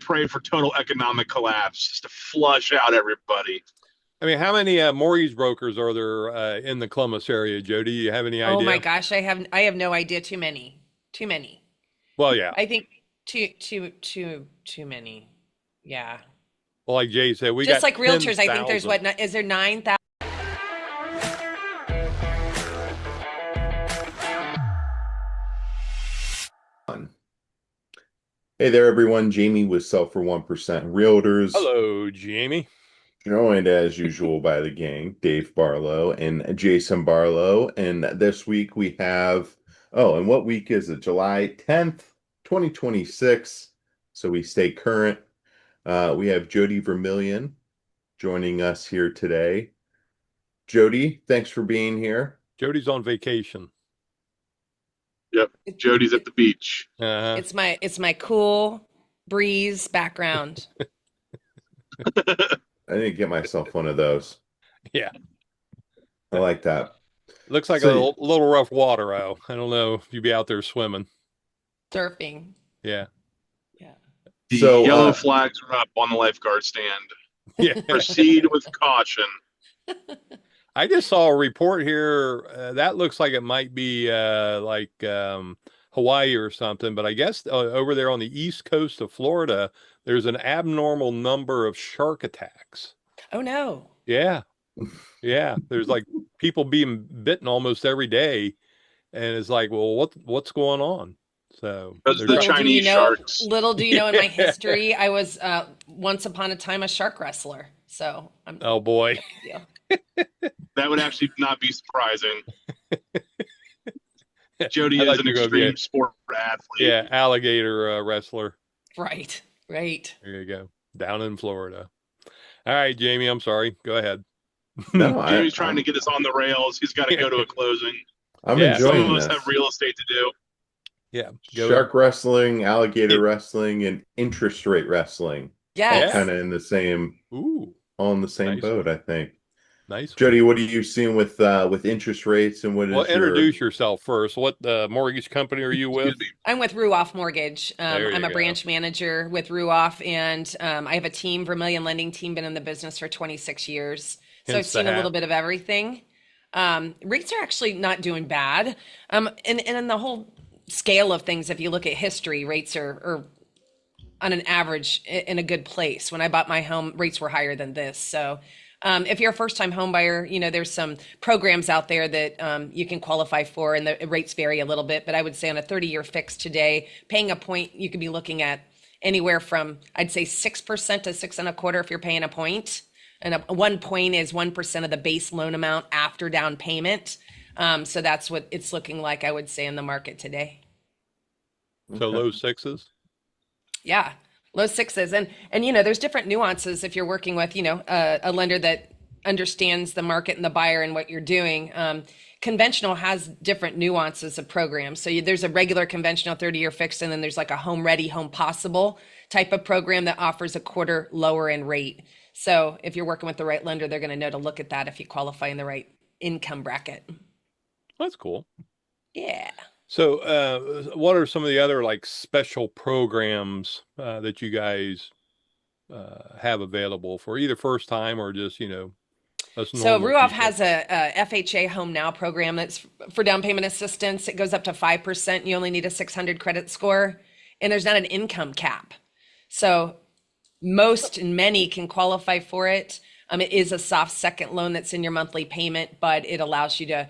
pray for total economic collapse just to flush out everybody. I mean, how many mortgage brokers are there in the Columbus area, Jody? You have any Oh my idea? gosh, I have no idea. Too many. Too many. Well, yeah. I think too many. Yeah. Well, like Jay said, we Just got like realtors, I think there's 10,000. what, is there 9,000? Hey there, everyone. Jamie with Sell for 1% Realtors, Hello, Jamie. joined as usual by the gang, Dave Barlow and Jason Barlow. And this week we have, oh, and what week is it? July 10th, 2026. So we stay current. We have Jody Vermillion joining us here today. Jody, thanks for being here. Jody's on vacation. Yep. It, Jody's at it, the beach. Uh-huh. it's my cool breeze background. I didn't get myself one of those. Yeah. I like that. Looks like a So, little rough water out. I don't know if you'd be out there swimming. Surfing. Yeah. Yeah. The so yellow uh, flags are up on the lifeguard stand. Yeah. Proceed with caution. I just saw a report here that looks like it might be Hawaii or something, but I guess over there on the east coast of Florida, there's an abnormal number of shark attacks. Oh no. Yeah. Yeah. There's like people being bitten almost every day. And it's like, well, what's going on? So Those are the there's Chinese sharks. Little do you know in my Yeah. history, I was once upon a time a shark wrestler. So I'm Oh boy. yeah. That would actually not be surprising. Jody I is thought an you were gonna be extreme sport athlete. yeah, alligator wrestler. Right. Right. There you go. Down in Florida. All right, Jamie, I'm sorry. Go ahead. no, Jamie's trying to get us on the rails. He's got to go to a closing. I'm Yeah. Some of enjoying us this. have real estate to do. Yeah. Go ahead. Shark wrestling, alligator wrestling, and interest rate wrestling. All Yes. kind of in the same, Ooh, all in the same nice boat, one. I think. Nice one. Jody, what are you seeing with interest rates and what Well, is your introduce yourself first. What mortgage company are you Excuse with? me. I'm with Ruoff Mortgage. There I'm you a go. branch manager with Ruoff, and I have a team, Vermillion lending team, been in the business for 26 years. So I've Hence the seen a little hat. bit of everything. Rates are actually not doing bad. And in the whole scale of things, if you look at history, rates are on an average in a good place. When I bought my home, rates were higher than this. So if you're a first-time home buyer, there's some programs out there that you can qualify for, and the rates vary a little bit. But I would say on a 30-year fix today, paying a point, you could be looking at anywhere from, I'd say 6% to 6.25% if you're paying a point. And 1 point is 1% of the base loan amount after down payment. So that's what it's looking like, I would say, in the market today. So Okay. low sixes. Yeah, low sixes, and there's different nuances if you're working with a lender that understands the market and the buyer and what you're doing. Conventional has different nuances of programs. So there's a regular conventional 30-year fixed, and then there's like a home ready, home possible type of program that offers a quarter lower in rate. So if you're working with the right lender, they're going to know to look at that if you qualify in the right income bracket. That's cool. Yeah. So, what are some of the other like special programs that you guys have available for either first time or just us So normal Ruoff people? has a FHA Home Now program that's for down payment assistance. It goes up to 5%. You only need a 600 credit score, and there's not an income cap. So most and many can qualify for it. It is a soft second loan that's in your monthly payment, but it allows you to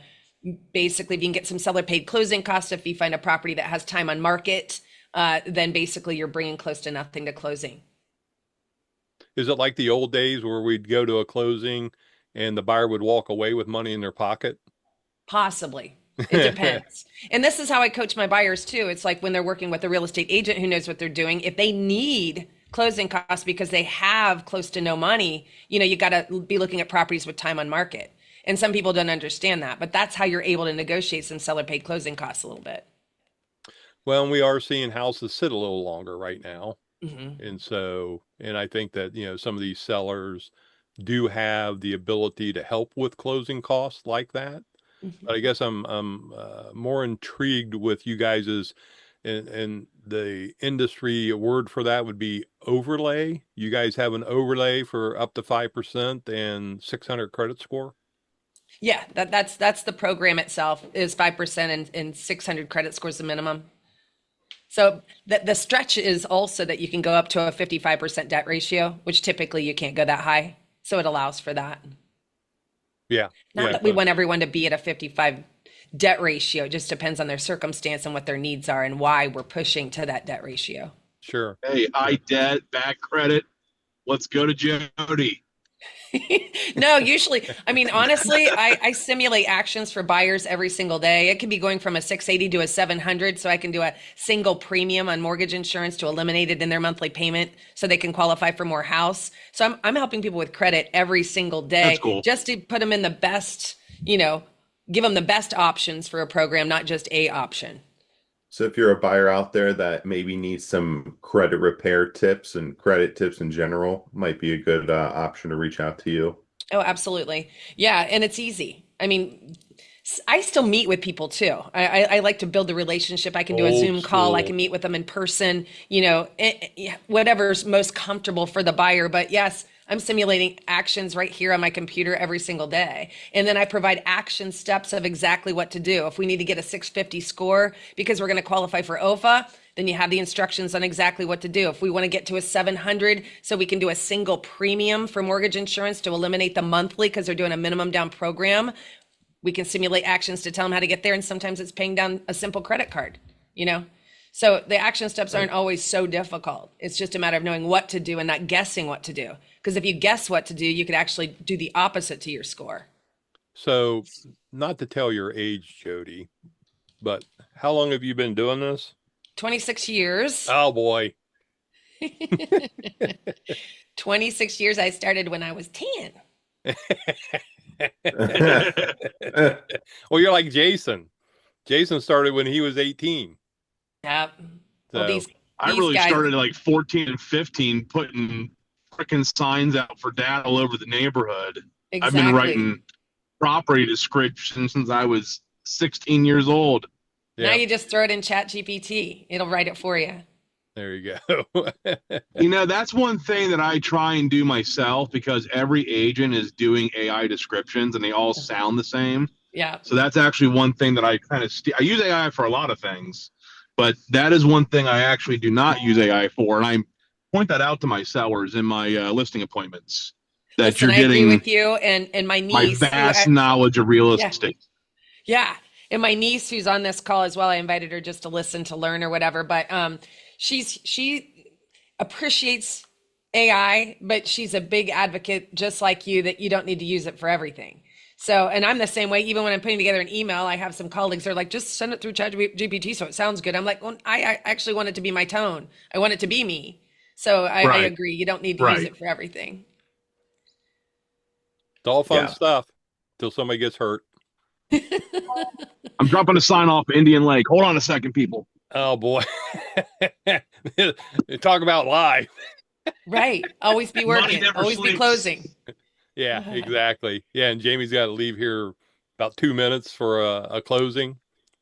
basically, if you can get some seller paid closing costs, if you find a property that has time on market, then basically you're bringing close to nothing to closing. Is it like the old days where we'd go to a closing and the buyer would walk away with money in their pocket? Possibly. It depends. And this is how I coach my buyers too. It's like when they're working with a real estate agent who knows what they're doing, if they need closing costs because they have close to no money, you got to be looking at properties with time on market. And some people don't understand that, but that's how you're able to negotiate some seller paid closing costs a little bit. Well, and we are seeing houses sit a little longer right now. Hmm. And I think that, some of these sellers do have the ability to help with closing costs like that. But I guess I'm more intrigued with you guys and the industry word for that would be overlay. You guys have an overlay for up to 5% and 600 credit score. Yeah, that's the program itself is 5% and 600 credit scores the minimum. So the stretch is also that you can go up to a 55% debt ratio, which typically you can't go that high. So it allows for that. Yeah. Not Yeah. that we want everyone to be at a 55 debt ratio. It just depends on their circumstance and what their needs are and why we're pushing to that debt ratio. Sure. Hey, high debt, bad credit. Let's go to Jody. No, usually, I mean, honestly, I simulate actions for buyers every single day. It could be going from a 680 to a 700, so I can do a single premium on mortgage insurance to eliminate it in their monthly payment so they can qualify for more house. So I'm helping people with credit every single day. That's cool. Just to put them in the best, give them the best options for a program, not just a option. So if you're a buyer out there that maybe needs some credit repair tips and credit tips in general, might be a good option to reach out to you. Oh, absolutely. Yeah. And it's easy. I mean, I still meet with people too. I like to build a relationship. I can do a Old Zoom call. I school. can meet with them in person, whatever's most comfortable for the buyer. But yes, I'm simulating actions right here on my computer every single day. And then I provide action steps of exactly what to do. If we need to get a 650 score because we're going to qualify for OFA, then you have the instructions on exactly what to do. If we want to get to a 700, so we can do a single premium for mortgage insurance to eliminate the monthly because they're doing a minimum down program, we can simulate actions to tell them how to get there. And sometimes it's paying down a simple credit card, So the action steps aren't always so difficult. It's just a matter of knowing what to do and not guessing what to do. Because if you guess what to do, you could actually do the opposite to your score. So, not to tell your age, Jody, but how long have you been doing this? 26 years. Oh boy. 26 years. I started when I was 10. Well, you're like Jason. Jason started when he was 18. Yep. Well, So, these I these really guys, started at like 14 and 15 putting freaking signs out for dad all over the neighborhood. I've been exactly. writing property descriptions since I was 16 years old. Now yeah, you just throw it in Chat GPT. It'll write it for you. there you go. That's one thing that I try and do myself because every agent is doing AI descriptions and they all sound the same. Yeah. So that's actually one thing that I kind of I use AI for a lot of things, but that is one thing I actually do not use AI for, and I point that out to my sellers in my listing appointments that Listen, you're I agree getting with you. And my my niece, vast knowledge of real Yeah. estate. yeah, and my niece who's on this call as well. I invited her just to listen to learn or whatever. But she appreciates AI, but she's a big advocate, just like you, that you don't need to use it for everything. So, and I'm the same way. Even when I'm putting together an email, I have some colleagues. They're like, just send it through ChatGPT so it sounds good. I'm like, well, I actually want it to be my tone. I want it to be me. So I Right. agree. You don't need to use Right. it for everything. It's all fun Yeah. stuff till somebody gets hurt. I'm dropping a sign off Indian Lake. Hold on a second, people. Oh boy. Talk about live. Right. Always be Money working. never Always be sleeps. closing. Yeah, exactly. Yeah, and Jamie's got to leave here about 2 minutes for a closing.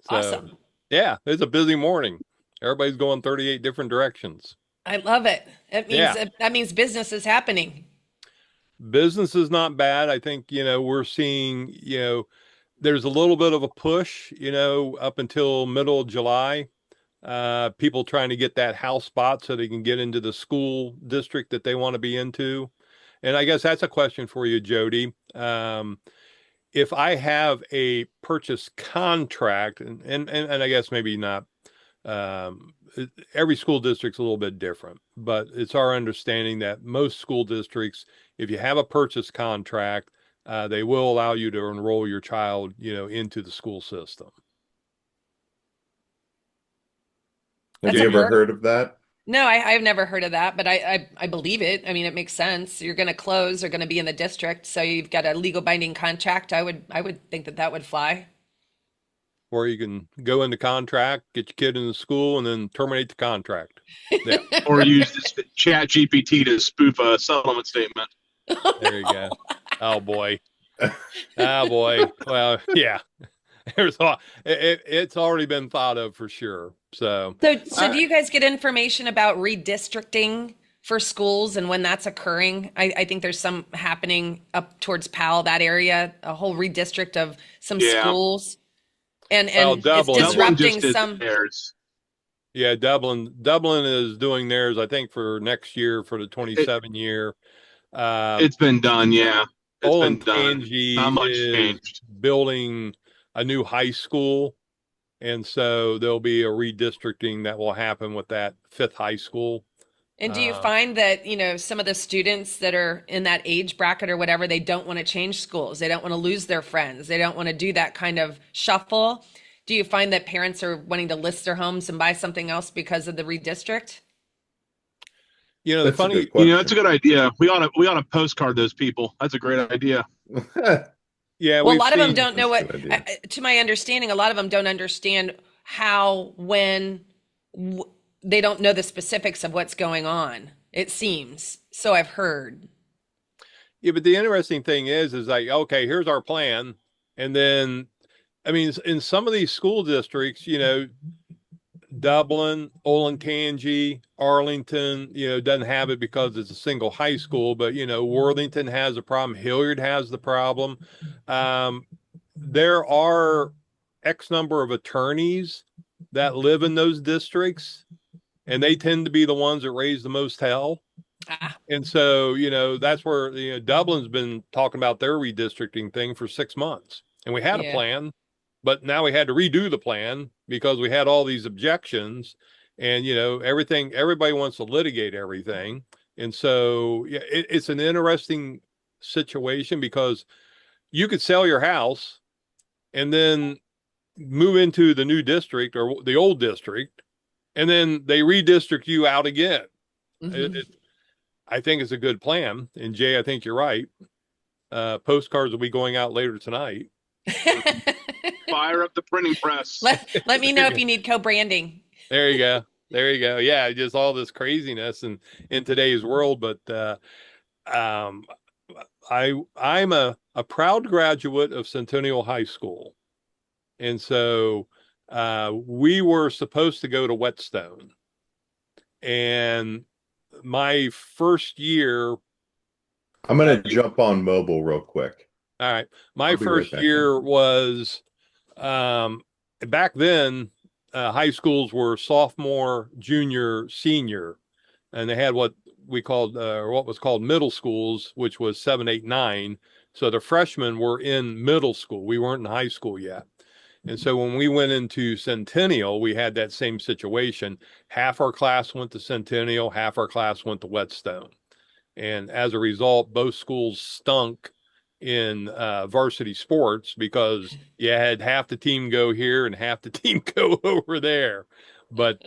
So, Awesome. yeah, it's a busy morning. Everybody's going 38 different directions. I love it. That means business is happening. Business is not bad. I think, we're seeing, there's a little bit of a push, up until middle of July. People trying to get that house spot so they can get into the school district that they want to be into. And I guess that's a question for you, Jody. If I have a purchase contract, and I guess maybe not, every school district's a little bit different, but it's our understanding that most school districts, if you have a purchase contract, they will allow you to enroll your child, into the school system. Have That's you a ever perk. heard of that? No, I've never heard of that, but I believe it. I mean, it makes sense. You're going to close. They're going to be in the district, so you've got a legal binding contract. I would think that would fly. Or you can go into contract, get your kid in the school, and then terminate the contract. Yeah, Or use this Chat GPT to spoof a settlement statement. there you go. Oh boy. Oh boy. Well, yeah. It's already been thought of for sure. So So do you guys get information about redistricting for schools and when that's occurring. I think there's some happening up towards Powell, that area, a whole redistrict of some Yeah. schools. And Well, it's Dublin disrupting just did some. theirs. Yeah, Dublin is doing theirs, I think, for next year, for the It, 27 year. it's been done. Yeah, it's been done. Not Olentangy much is changed. building a new high school, and so there'll be a redistricting that will happen with that fifth high school. And do you Uh, find that, some of the students that are in that age bracket or whatever, they don't want to change schools. They don't want to lose their friends. They don't want to do that kind of shuffle. Do you find that parents are wanting to list their homes and buy something else because of the redistrict? the That's a funny, good question. That's a good idea. We ought to postcard those people. That's a great idea. yeah, Well, a we've lot of them seen, don't know That's a what, good idea. to my understanding, a lot of them don't understand how, when, they don't know the specifics of what's going on, it seems. So I've heard. yeah, but the interesting thing is like, okay, here's our plan. And then, I mean, in some of these school districts, Dublin, Olentangy, Arlington, doesn't have it because it's a single high school, but Worthington has a problem. Hilliard has the problem. There are X number of attorneys that live in those districts, and they tend to be the ones that raise the most hell. Ah, And so, that's where Dublin's been talking about their redistricting thing for 6 months, and we had a yeah. plan, but now we had to redo the plan because we had all these objections, and everybody wants to litigate everything, and so yeah, it's an interesting situation because you could sell your house and then move into the new district or the old district, and then they redistrict you out again. Mhm. I think it's a good plan. And Jay, I think you're right. Postcards will be going out later tonight. Fire up the printing press. Let me know if you need co-branding. There you go. There you go. Yeah, just all this craziness in today's world. But um, I'm a proud graduate of Centennial High School, and so we were supposed to go to Whetstone, and my first year. I'm going to jump on mobile real quick. All right. My I'll be right first back year was back then, high schools were sophomore, junior, senior, and they had what was called middle schools, which was 7, 8, 9. So the freshmen were in middle school. We weren't in high school yet. And so when we went into Centennial, we had that same situation. Half our class went to Centennial, half our class went to Whetstone. And as a result, both schools stunk in varsity sports because you had half the team go here and half the team go over there. But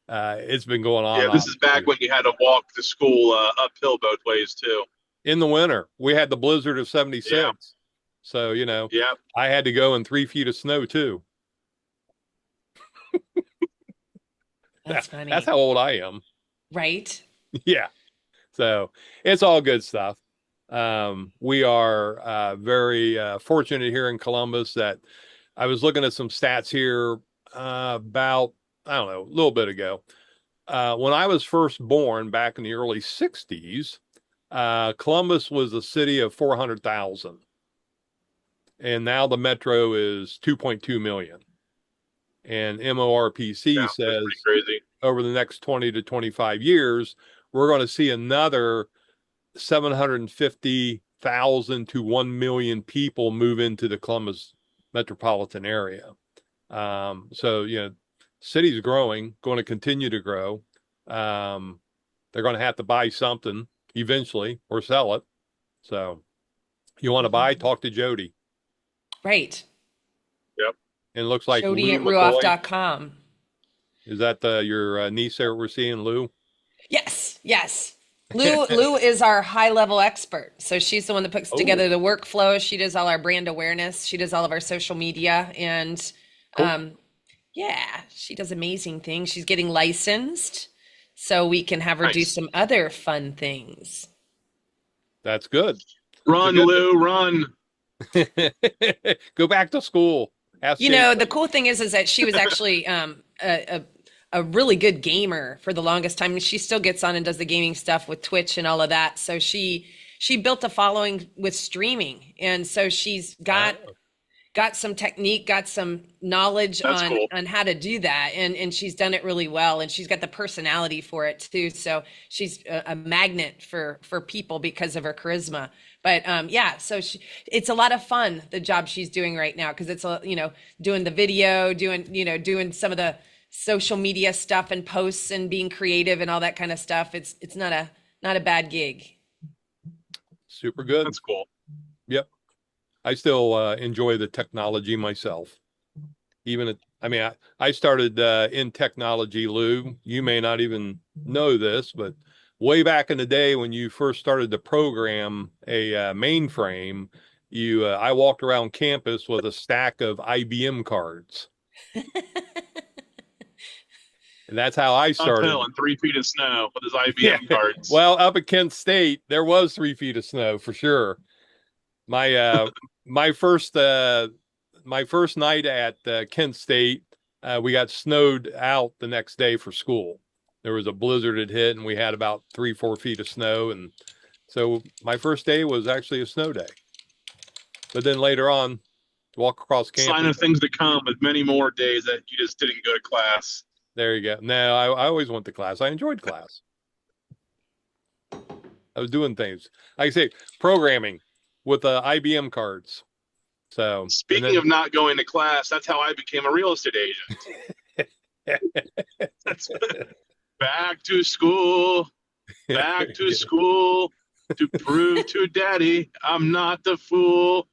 it's been going on. Yeah, this is back when you had to walk to school uphill both ways too. In the winter. We had the blizzard of 76. Yeah. So, Yeah. I had to go in 3 feet of snow too. That's funny. That's how old I am. Right? Yeah. So it's all good stuff. We are very fortunate here in Columbus that I was looking at some stats here about, I don't know, a little bit ago. When I was first born back in the early 60s, Columbus was a city of 400,000. And now the metro is 2.2 million. And MORPC says crazy. over the next 20 to 25 years, we're going to see another 750,000 to 1 million people move into the Columbus metropolitan area. So, city's growing, going to continue to grow. They're going to have to buy something eventually or sell it. So you want to buy, talk to Jody. Right. Yep. And it looks like Jody at Lou McCoy. Ruoff.com. Is that your niece there we're seeing, Lou? Yes. Lou is our high level expert. So she's the one that puts together the workflow. She does all our brand awareness. She does all of our social media. And yeah, she does amazing things. She's getting licensed so we can have her do some other fun things. That's good. Run, Lou, run. Go back to school. The cool thing is that she was actually a a really good gamer for the longest time. She still gets on and does the gaming stuff with Twitch and all of that. So she built a following with streaming, and so she's got some technique, got some knowledge on how to do that. And she's done it really well. And she's got the personality for it too. So she's a magnet for people because of her charisma. But so it's a lot of fun, the job she's doing right now. Cause it's, doing the video, doing some of the social media stuff and posts and being creative and all that kind of stuff. It's not a bad gig. Super good. That's cool. Yep. I still enjoy the technology myself. I started in technology, Lou. You may not even know this, but way back in the day when you first started to program a mainframe, I walked around campus with a stack of IBM cards. And that's how I started. Uphill in 3 feet of snow with his IBM cards. Well, up at Kent State, there was 3 feet of snow for sure. My first night at Kent State, we got snowed out the next day for school. There was a blizzard had hit, and we had about 3-4 feet of snow, and so my first day was actually a snow day. But then later on, walk across campus. Sign of things to come, with many more days that you just didn't go to class. There you go. No, I always went to class. I enjoyed class. I was doing things. Like I say, programming with IBM cards. So speaking of not going to class, that's how I became a real estate agent. That's back to school to prove to daddy I'm not the fool.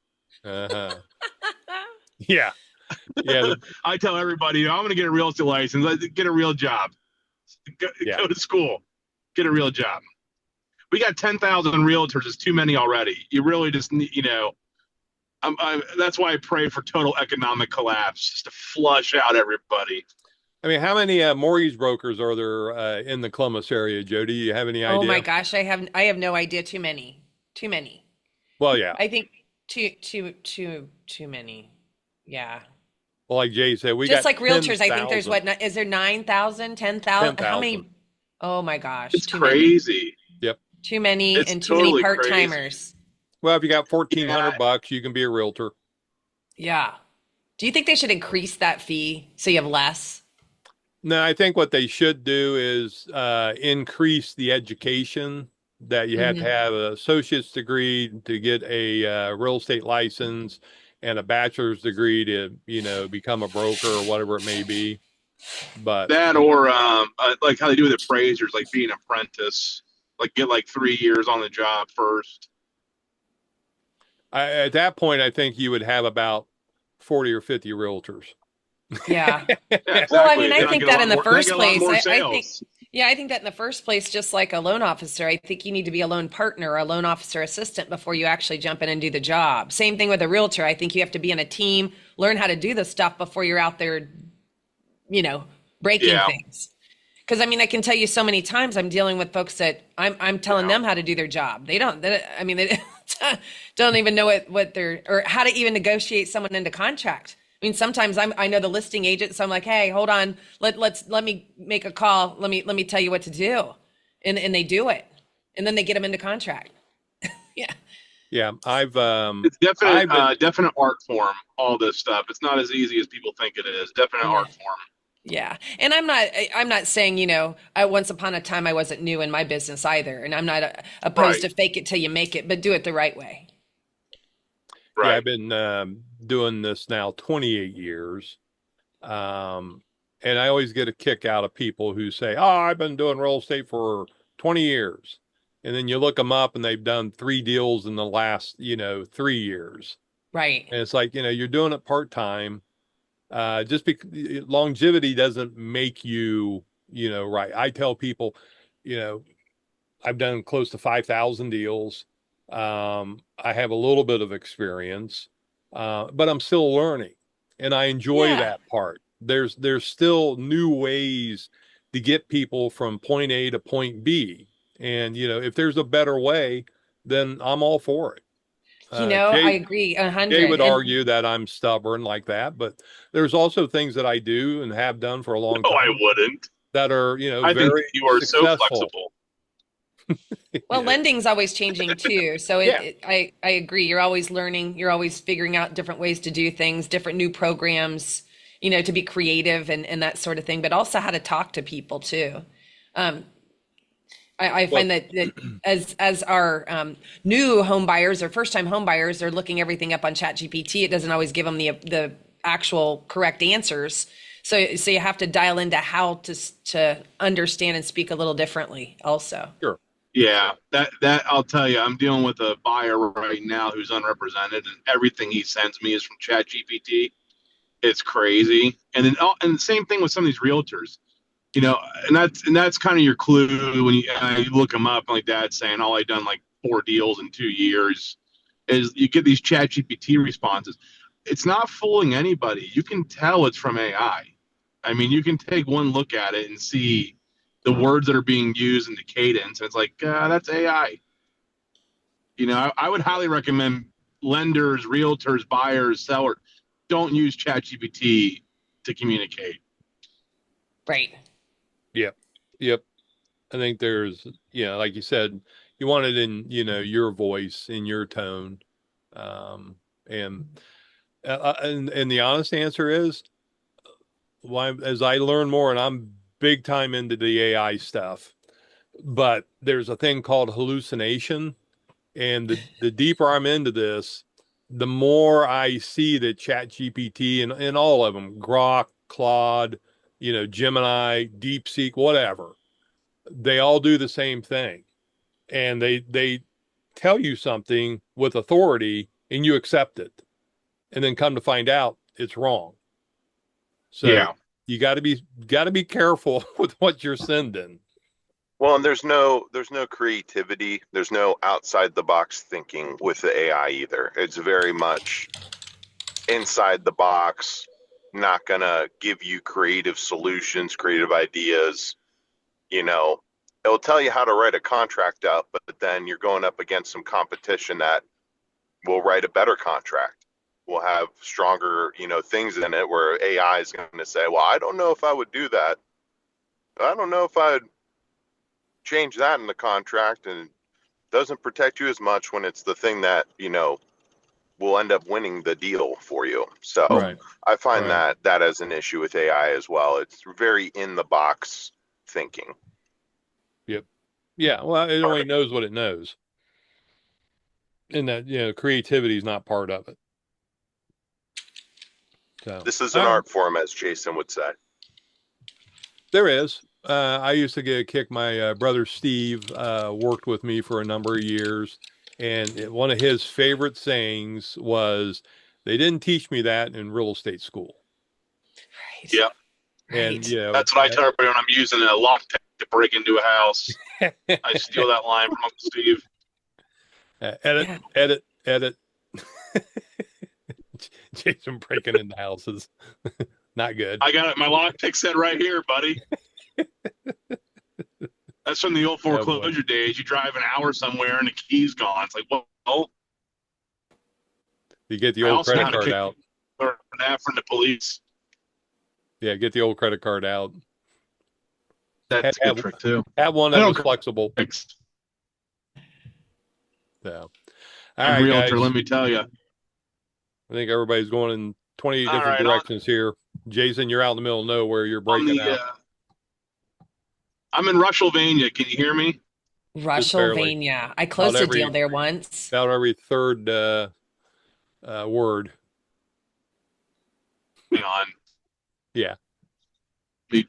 Uh-huh. Yeah. I tell everybody, I'm going to get a real estate license, get a real job, go to school, get a real job. We got 10,000 realtors. It's too many already. You really just need, that's why I pray for total economic collapse, just to flush out everybody. I mean, how many mortgage brokers are there in the Columbus area, Jody? You have any idea? Oh my gosh, I have no idea. Too many. Well, yeah. I think too many. Yeah. Well, like Jay said, we just got like realtors. 10,000. I think there's is there 9,000, 10,000? How many? Oh my gosh, it's crazy. Yep. Too many, it's and too totally many part-timers. Well, if you got $1,400, you can be a realtor. Yeah. Do you think they should increase that fee so you have less? No, I think what they should do is increase the education that you have to have an associate's degree to get a real estate license and a bachelor's degree to, become a broker or whatever it may be. But that, or like how they do with appraisers, like being an apprentice, like get 3 years on the job first. At that point, I think you would have about 40 or 50 realtors. Yeah. Exactly. Well, I mean, I think that in the first place, I think that in the first place, just like a loan officer, I think you need to be a loan partner or a loan officer assistant before you actually jump in and do the job. Same thing with a realtor. I think you have to be in a team, learn how to do the stuff before you're out there, breaking things. Because I mean, I can tell you so many times I'm dealing with folks that I'm telling them how to do their job. They don't even know what they're, or how to even negotiate someone into contract. I mean, sometimes I know the listing agent, so I'm like, hey, hold on, let me make a call. Let me tell you what to do, and they do it, and then they get them into contract. Yeah. Yeah, it's definite art form. All this stuff. It's not as easy as people think it is. Definite art form. Yeah. And I'm not saying, once upon a time I wasn't new in my business either. And I'm not opposed to fake it till you make it, but do it the right way. Right. Yeah, I've been doing this now 28 years. And I always get a kick out of people who say, oh, I've been doing real estate for 20 years. And then you look them up and they've done 3 deals in the last, 3 years. Right. And it's like, you're doing it part-time. Just because longevity doesn't make you, right. I tell people, I've done close to 5,000 deals. I have a little bit of experience, but I'm still learning, and I enjoy that part. There's still new ways to get people from point A to point B. And, if there's a better way, then I'm all for it. I agree 100. Jay would argue that I'm stubborn like that, but there's also things that I do and have done for a long time. No, I wouldn't. that are, I think very you are so successful. flexible. Well, lending's always changing too. So I agree. You're always learning. You're always figuring out different ways to do things, different new programs, to be creative and that sort of thing, but also how to talk to people too. I find that as our new home buyers or first time home buyers are looking everything up on ChatGPT, it doesn't always give them the actual correct answers. So you have to dial into how to understand and speak a little differently also. Sure. Yeah, that I'll tell you, I'm dealing with a buyer right now who's unrepresented, and everything he sends me is from ChatGPT. It's crazy, and then and the same thing with some of these realtors, and that's kind of your clue when you look them up, like Dad's saying, all I done like 4 deals in 2 years, is you get these ChatGPT responses. It's not fooling anybody. You can tell it's from AI. I mean, you can take one look at it and see the words that are being used in the cadence. And it's like, that's AI. I would highly recommend lenders, realtors, buyers, sellers, don't use ChatGPT to communicate. Right. Yep. I think there's, like you said, you want it in, your voice, in your tone. And the honest answer is, as I learn more, and I'm big time into the AI stuff, but there's a thing called hallucination. And the deeper I'm into this, the more I see that ChatGPT and all of them, Grok, Claude, Gemini, DeepSeek, whatever, they all do the same thing. And they tell you something with authority and you accept it. And then come to find out it's wrong. So yeah, you got to be careful with what you're sending. Well, and there's no creativity. There's no outside the box thinking with the AI either. It's very much inside the box, not gonna give you creative solutions, creative ideas. It'll tell you how to write a contract up, but then you're going up against some competition that will write a better contract. Will have stronger, things in it where AI is going to say, well, I don't know if I would do that. I don't know if I'd change that in the contract, and doesn't protect you as much when it's the thing that, will end up winning the deal for you. So Right. I find that as an issue with AI as well. It's very in the box thinking. Yep. Yeah. Well, it only knows what it knows. And that, creativity is not part of it. So This is an art form, as Jason would say. there is. I used to get a kick. My brother Steve worked with me for a number of years. And one of his favorite sayings was, they didn't teach me that in real estate school. Right. yeah. And, That's what I tell everybody when I'm using a lock to break into a house. I steal that line from Uncle Steve. Edit. Jason breaking into houses. Not good. I got it. My lock pick said right here, buddy. That's from the old foreclosure days. You drive an hour somewhere and the key's gone. It's like, well, you get the old credit card out. Learn that from the police. Yeah, get the old credit card out. That's a good trick too. Have one that was flexible. Thanks. So, I'm right, realtor, guys. let me tell you. I think everybody's going in 28 different directions here. Jason, you're out in the middle of nowhere. You're breaking out. I'm in Rushsylvania. Can you hear me? Rushsylvania. I closed a deal there once. About every third word. Hang on. Yeah.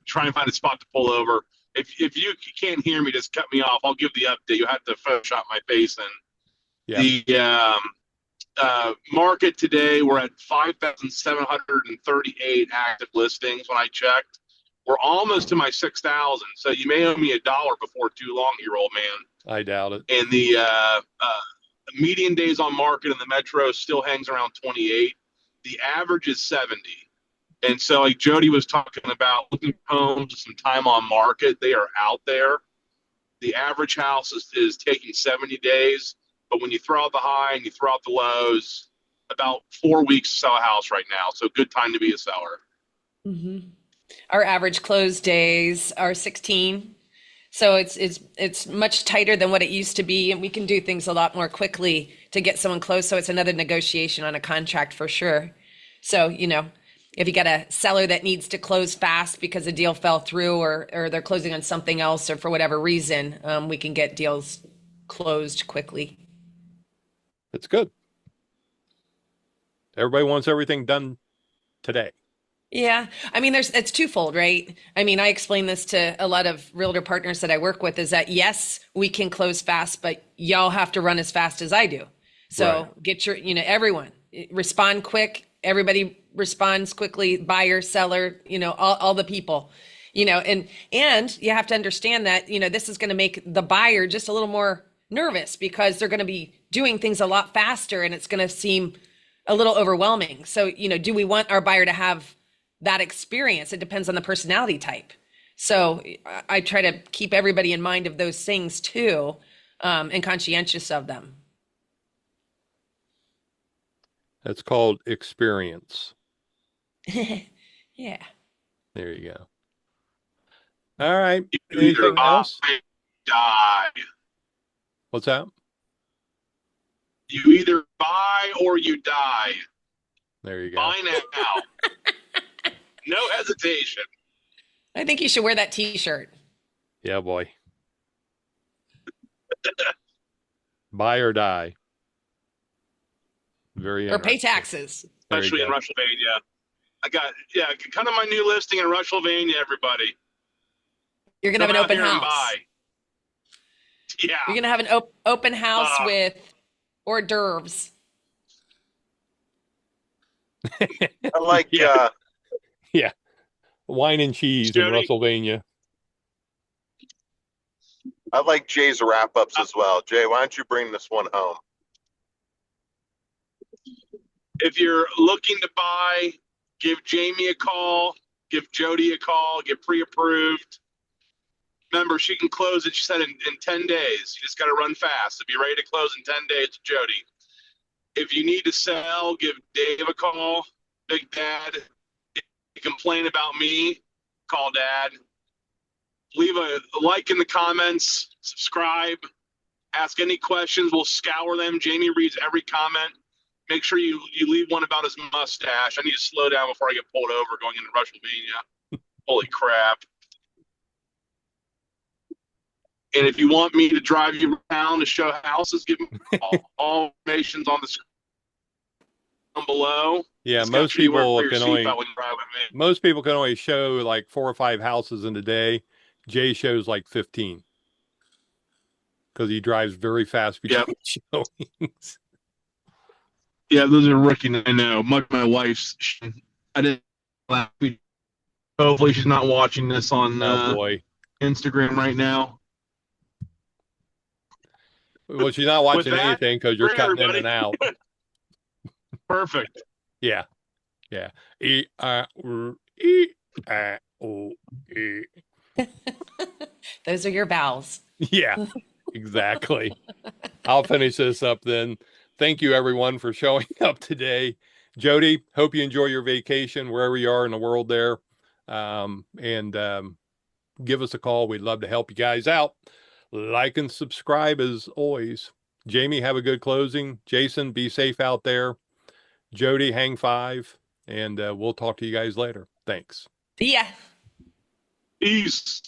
Try and find a spot to pull over. If you can't hear me, just cut me off. I'll give the update. You'll have to Photoshop my face in. Yeah. The market today, we're at 5,738 active listings when I checked. We're almost to my 6,000. So you may owe me $1 before too long here, old man. I doubt it. And the median days on market in the metro still hangs around 28. The average is 70. And so like Jody was talking about looking at homes, some time on market, they are out there. The average house is taking 70 days. But when you throw out the high and you throw out the lows, about 4 weeks to sell a house right now. So good time to be a seller. Mm-hmm. Our average close days are 16. So it's much tighter than what it used to be, and we can do things a lot more quickly to get someone closed. So it's another negotiation on a contract for sure. So, if you got a seller that needs to close fast because a deal fell through or they're closing on something else or for whatever reason, we can get deals closed quickly. That's good. Everybody wants everything done today. Yeah. I mean, it's twofold, right? I mean, I explain this to a lot of realtor partners that I work with is that yes, we can close fast, but y'all have to run as fast as I do. So get your, everyone respond quick. Everybody responds quickly, buyer, seller, all the people, and you have to understand that, this is going to make the buyer just a little more nervous because they're going to be doing things a lot faster and it's going to seem a little overwhelming. So, do we want our buyer to have that experience? It depends on the personality type. So I try to keep everybody in mind of those things too, and conscientious of them. That's called experience. Yeah. There you go. All right. You either Anything else? die. What's that? You either buy or you die. There you go. Buy now. No hesitation. I think you should wear that T-shirt. Yeah, boy. Buy or die. Very Or pay interesting. taxes. Especially in Rushvania. I got, kind of my new listing in Rushvania, everybody. You're going to have an open house. Buy. Yeah. You're going to have an open house with hors d'oeuvres. I like yeah. Wine and cheese Jody? in Russellvania. I like Jay's wrap-ups as well. Jay, why don't you bring this one home? If you're looking to buy, give Jamie a call, give Jody a call, get pre-approved. Remember, she can close it, she said, in 10 days. You just got to run fast. So be ready to close in 10 days with Jody. If you need to sell, give Dave a call, Big Dad. If you complain about me, call Dad. Leave a like in the comments, subscribe, ask any questions. We'll scour them. Jamie reads every comment. Make sure you leave one about his mustache. I need to slow down before I get pulled over going into Rushvania. Holy crap. And if you want me to drive you around to show houses, give me all information's on the screen below. Yeah, Just most sure you wear people your can seatbelt when you drive with me. most people can only show like 4 or 5 houses in a day. Jay shows like 15 because he drives very fast between showings. Yeah, those are rookie. I know. My wife's. I didn't last week. Hopefully, she's not watching this on Oh boy. Instagram right now. Well, she's not watching With that, anything because you're bring cutting in everybody. and out. Perfect. Yeah. Yeah. E-I-R-E-I-O-E. Those are your vowels. Yeah, exactly. I'll finish this up then. Thank you, everyone, for showing up today. Jody, hope you enjoy your vacation wherever you are in the world there. Give us a call. We'd love to help you guys out. Like and subscribe as always. Jamie, have a good closing. Jason, be safe out there. Jody, hang 5. And we'll talk to you guys later. Thanks. See ya. Peace.